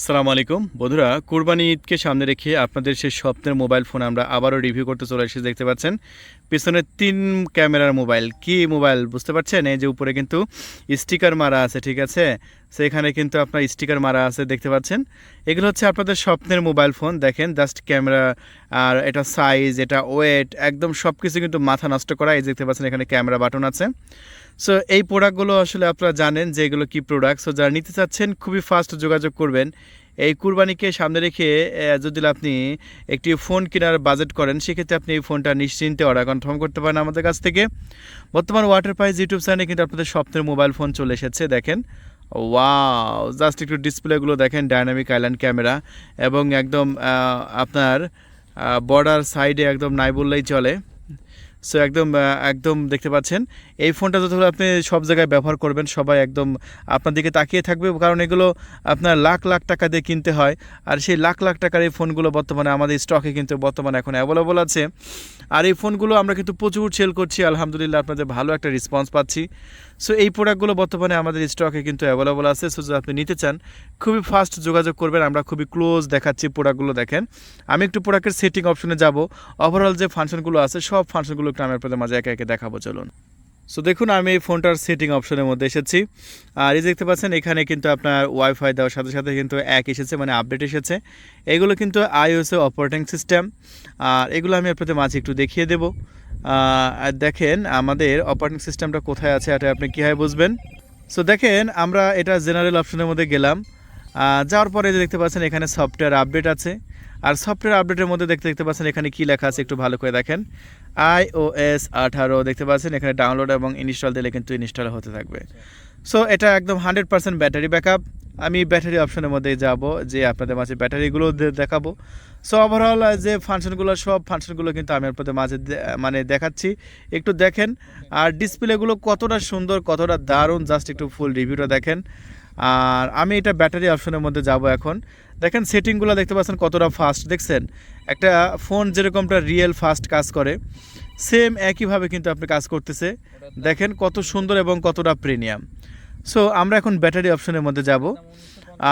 আসসালামু আলাইকুম বন্ধুরা, কুরবানি ঈদকে সামনে রেখে আপনাদের সেই স্বপ্নের মোবাইল ফোন আমরা আবারও রিভিউ করতে চলে এসেছি। দেখতে পাচ্ছেন পিছনে 3 ক্যামেরার মোবাইল। কি মোবাইল বুঝতে পারছেন? এই যে উপরে কিন্তু স্টিকার মারা আছে, ঠিক আছে? সেখানে কিন্তু আপনার স্টিকার মারা আছে, দেখতে পাচ্ছেন। এগুলো হচ্ছে আপনাদের স্বপ্নের মোবাইল ফোন। দেখেন জাস্ট ক্যামেরা, আর এটা সাইজ, এটা ওয়েট, একদম সব কিছু কিন্তু মাথা নষ্ট করা। এই দেখতে পাচ্ছেন এখানে ক্যামেরা বাটন আছে। সো এই প্রোডাক্টগুলো আসলে আপনারা জানেন যে এগুলো কী প্রোডাক্ট। সো যারা নিতে চাচ্ছেন খুবই ফাস্ট যোগাযোগ করবেন। এই কুরবানিকে সামনে রেখে যদি আপনি একটি ফোন কেনার বাজেট করেন, সেক্ষেত্রে আপনি এই ফোনটা নিশ্চিন্তে অর্ডার কনফার্ম করতে পারেন আমাদের কাছ থেকে। বর্তমান ওয়াটার প্রাইস ইউটিউব চ্যানেলে কিন্তু আপনাদের স্বপ্নের মোবাইল ফোন চলে এসেছে। দেখেন, ওয়াও, জাস্ট একটু ডিসপ্লেগুলো দেখেন, ডায়নামিক আইল্যান্ড ক্যামেরা, এবং একদম আপনার বর্ডার সাইডে একদম নাই বললেই চলে। সো একদম দেখতে পাচ্ছেন এই ফোনটা যতগুলো আপনি সব জায়গায় ব্যবহার করবেন, সবাই একদম আপনার দিকে তাকিয়ে থাকবে, কারণ এগুলো আপনার লাখ লাখ টাকা দিয়ে কিনতে হয়। আর সেই লাখ লাখ টাকার এই ফোনগুলো বর্তমানে আমাদের স্টকে কিন্তু বর্তমানে এখন অ্যাভেলেবল আছে। আর এই ফোনগুলো আমরা কিন্তু প্রচুর সেল করছি, আলহামদুলিল্লাহ আপনাদের ভালো একটা রেসপন্স পাচ্ছি। সো এই প্রোডাক্টগুলো বর্তমানে আমাদের স্টকে কিন্তু অ্যাভেলেবল আছে। সো যদি আপনি নিতে চান খুবই ফাস্ট যোগাযোগ করবেন, আমরা খুবই ক্লোজ দেখাচ্ছি প্রোডাক্টগুলো। দেখেন, আমি একটু প্রোডাক্টের সেটিং অপশনে যাব, ওভারঅল যে ফাংশনগুলো আছে সব ফাংশনগুলো একটু আমি আপনাদের মাঝে একে একে দেখাবো, চলুন। সো দেখুন, আমি এই ফোনটার সেটিং অপশনের মধ্যে এসেছি। আর এই দেখতে পাচ্ছেন এখানে কিন্তু আপনার ওয়াইফাই দেওয়ার সাথে সাথে কিন্তু এক এসেছে, মানে আপডেট এসেছে। এগুলো কিন্তু iOS অপারেটিং সিস্টেম। আর এগুলো আমি আপনাদের মাঝে একটু দেখিয়ে দেবো। আর দেখেন আমাদের অপারেটিং সিস্টেমটা কোথায় আছে, এটা আপনি কীভাবে বুঝবেন। সো দেখেন, আমরা এটা জেনারেল অপশনের মধ্যে গেলাম। যাওয়ার পরে যে দেখতে পাচ্ছেন এখানে সফটওয়্যার আপডেট আছে। আর সফটওয়্যার আপডেটের মধ্যে দেখতে পাচ্ছেন এখানে কী লেখা আছে, একটু ভালো করে দেখেন। iOS 18 দেখতে পাচ্ছেন এখানে ডাউনলোড এবং ইনস্টল দিলে কিন্তু ইনস্টল হতে থাকবে। সো এটা একদম 100% ব্যাটারি ব্যাকআপ। আমি ব্যাটারি অপশনের মধ্যে যাব, যে আপনাদের মাঝে ব্যাটারিগুলো দেখাবো। সো ওভারঅল যে ফাংশনগুলো, সব ফাংশনগুলো কিন্তু আমি আপনাদের মাঝে মানে দেখাচ্ছি, একটু দেখেন। আর ডিসপ্লেগুলো কতটা সুন্দর, কতটা দারুণ, জাস্ট একটু ফুল রিভিউটা দেখেন। আর আমি এটা ব্যাটারি অপশনের মধ্যে যাব এখন। দেখেন সেটিংগুলো দেখতে পাচ্ছেন কতটা ফাস্ট, দেখছেন? একটা ফোন যেরকমটা রিয়েল ফাস্ট কাজ করে, সেম একইভাবে কিন্তু আপনি কাজ করতেছে। দেখেন কত সুন্দর এবং কতটা প্রিমিয়াম। সো আমরা এখন ব্যাটারি অপশনের মধ্যে যাব।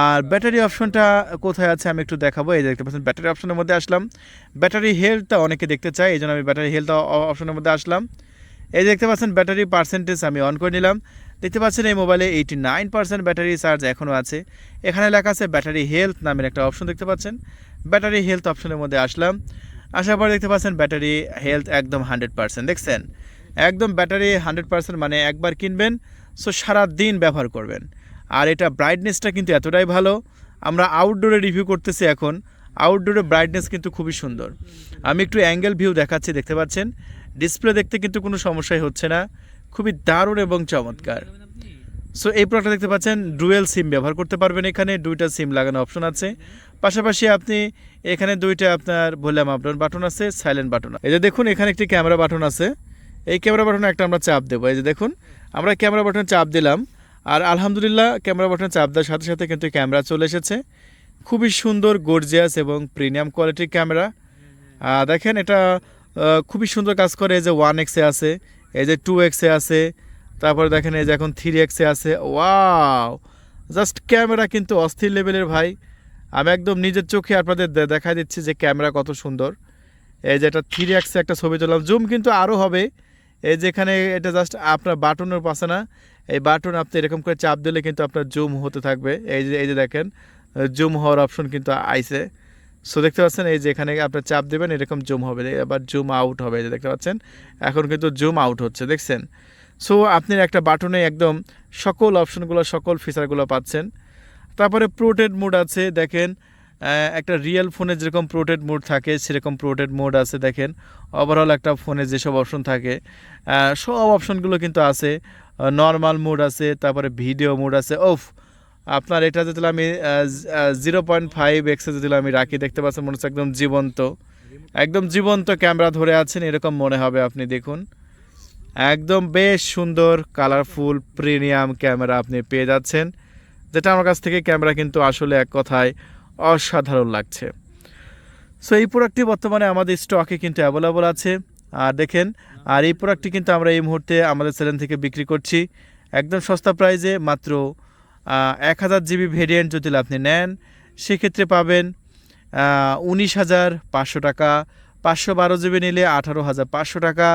আর ব্যাটারি অপশনটা কোথায় আছে আমি একটু দেখাবো। এই দেখতে পাচ্ছেন ব্যাটারি অপশনের মধ্যে আসলাম। ব্যাটারি হেলথটা অনেকে দেখতে চায়, এই জন্য আমি ব্যাটারি হেলথ অপশনের মধ্যে আসলাম। এই দেখতে পাচ্ছেন ব্যাটারি পার্সেন্টেজ আমি অন করে নিলাম। দেখতে পাচ্ছেন এই মোবাইলে 89% ব্যাটারি চার্জ এখনও আছে। এখানে লেখা আছে ব্যাটারি হেলথ নামের একটা অপশন, দেখতে পাচ্ছেন। ব্যাটারি হেলথ অপশনের মধ্যে আসলাম। আসার পর দেখতে পাচ্ছেন ব্যাটারি হেলথ একদম 100%, দেখছেন? একদম ব্যাটারি 100%, মানে একবার কিনবেন সো সারা দিন ব্যবহার করবেন। আর এটা ব্রাইটনেসটা কিন্তু এতটাই ভালো। আমরা আউটডোরে রিভিউ করতেছি এখন। আউটডোরে ব্রাইটনেস কিন্তু খুবই সুন্দর। আমি একটু অ্যাঙ্গেল ভিউ দেখাচ্ছি, দেখতে পাচ্ছেন ডিসপ্লে দেখতে কিন্তু কোনো সমস্যাই হচ্ছে না, খুবই দারুণ এবং চমৎকার। সো এই প্রোডাক্টটা দেখতে পাচ্ছেন ডুয়েল সিম ব্যবহার করতে পারবেন, এখানে 2টা সিম লাগানো অপশন আছে। পাশাপাশি আপনি এখানে 2টা আপনার ভলিউম আপ ডাউন বাটন আছে, সাইলেন্ট বাটন। এই যে দেখুন এখানে একটি ক্যামেরা বাটন আছে। এই ক্যামেরা বাটনে একটা আমরা চাপ দেবো। এই যে দেখুন, আমরা ক্যামেরা বাটনে চাপ দিলাম, আর আলহামদুলিল্লাহ ক্যামেরা বাটনে চাপ দেওয়ার সাথে সাথে কিন্তু ক্যামেরা চলে এসেছে। খুবই সুন্দর, গর্জিয়াস এবং প্রিমিয়াম কোয়ালিটির ক্যামেরা। দেখেন এটা খুবই সুন্দর কাজ করে। এই যে 1x আছে, এই যে 2x আছে, তারপরে দেখেন এই যে এখন 3x আছে। ওয়াও, জাস্ট ক্যামেরা কিন্তু অস্থির লেভেলের ভাই। আমি একদম নিজের চোখে আপনাদের দেখা দিচ্ছি যে ক্যামেরা কত সুন্দর। এই যে এটা 3x একটা ছবি তুললাম, জুম কিন্তু আরও হবে। এই যেখানে এটা জাস্ট আপনার বাটনের পাশে না, এই বাটন আপনি এরকম করে চাপ দিলে কিন্তু আপনার জুম হতে থাকবে। এই যে দেখেন জুম হওয়ার অপশন কিন্তু আইছে। সো দেখতে পাচ্ছেন এই যে এখানে আপনার চাপ দেবেন, এরকম জুম হবে, আবার জুম আউট হবে। এই যে দেখতে পাচ্ছেন এখন কিন্তু জুম আউট হচ্ছে, দেখছেন? সো আপনি একটা বাটনে একদম সকল অপশনগুলো, সকল ফিচারগুলো পাচ্ছেন। তারপরে প্রোটেড মোড আছে, দেখেন একটা রিয়েল ফোনে যেরকম প্রোটেড মোড থাকে সেরকম প্রোটেড মোড আছে। দেখেন ওভারঅল একটা ফোনে যেসব অপশন থাকে সব অপশনগুলো কিন্তু আছে। নর্মাল মোড আছে, তারপরে ভিডিও মোড আছে। আপনার এটা যদি আমি 0.5x যদি আমি রাখি, দেখতে পাচ্ছেন মনে হচ্ছে একদম জীবন্ত ক্যামেরা ধরে আছেন এরকম মনে হবে। আপনি দেখুন একদম বেশ সুন্দর কালারফুল প্রিমিয়াম ক্যামেরা আপনি পেয়ে যাচ্ছেন, যেটা আমার কাছ থেকে ক্যামেরা কিন্তু আসলে এক কথায় অসাধারণ লাগছে। সো এই প্রোডাক্টটি বর্তমানে আমাদের স্টকে কিন্তু অ্যাভেলেবল আছে। আর দেখেন, আর এই প্রোডাক্টটি কিন্তু আমরা এই মুহূর্তে আমাদের চ্যানেল থেকে বিক্রি করছি একদম সস্তা প্রাইজে, মাত্র 1000 জিবি ভেরিয়েন্ট যদি আপনি নেন সেক্ষেত্রে পাবেন 19,500 টাকা, 512 জিবি নিলে 18,500 টাকা,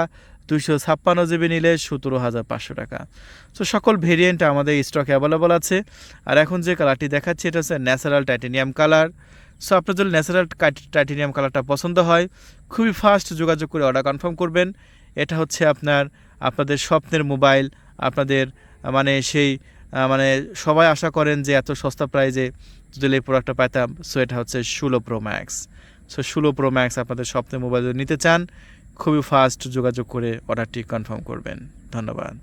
256 জিবি নিলে 17,500 টাকা। সো সকল ভেরিয়েন্ট আমাদের স্টক অ্যাভেলেবল আছে। আর এখন যে কালারটি দেখাচ্ছি এটা হচ্ছে ন্যাচারাল টাইটেনিয়াম কালার। সো আপনার যদি ন্যাচারাল টাইটেনিয়াম কালারটা পছন্দ হয় খুবই ফাস্ট যোগাযোগ করে অর্ডার কনফার্ম করবেন। এটা হচ্ছে আপনাদের স্বপ্নের মোবাইল। আপনাদের মানে সেই মানে সবাই আশা করেন যে এত সস্তা প্রাইজে যদি এই প্রোডাক্টটা পাইতাম। সো এটা হচ্ছে 16 pro max. So 16 pro max আপনাদের স্বপ্নের মোবাইল যদি নিতে চান খুবই ফাস্ট যোগাযোগ করে অর্ডারটি কনফার্ম করবেন। ধন্যবাদ।